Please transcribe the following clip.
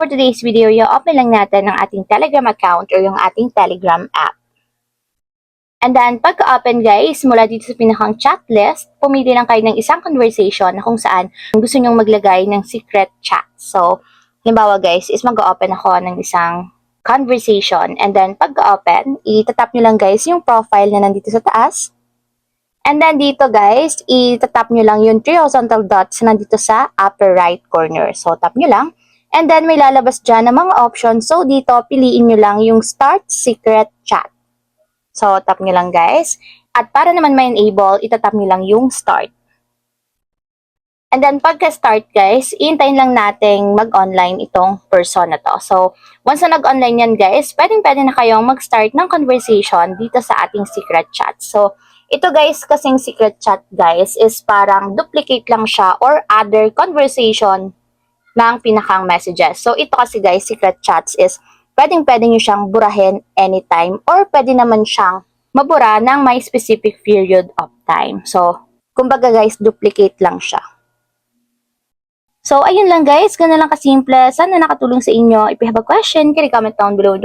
For today's video, i-open lang natin ang ating Telegram account or yung ating Telegram app. And then, pagka-open guys, mula dito sa pinakang chat list, pumili lang kayo ng isang conversation na kung saan gusto nyong maglagay ng secret chat. So, halimbawa guys, is mag-open ako ng isang conversation. And then, pagka-open, itatap nyo lang guys yung profile na nandito sa taas. And then, dito guys, itatap nyo lang yung 3 horizontal dots na nandito sa upper right corner. So, tap nyo lang. And then, may lalabas dyan ng mga options. So, dito, piliin nyo lang yung Start Secret Chat. So, tap nyo lang guys. At para naman ma-enable, itatap nyo lang yung Start. And then, pagka-start guys, iintayin lang nating mag-online itong person na to. So, once na nag-online yan guys, pwede na kayong mag-start ng conversation dito sa ating secret chat. So, ito guys, kasing secret chat guys, is parang duplicate lang siya or other conversation ng pinakang messages. So, ito kasi guys, secret chats is pwede nyo siyang burahin anytime or pwede naman siyang mabura ng may specific period of time. So, kumbaga guys, duplicate lang siya. So, ayun lang guys, gano'n lang kasimple. Sana nakatulong sa inyo. If you have a question, can you comment down below.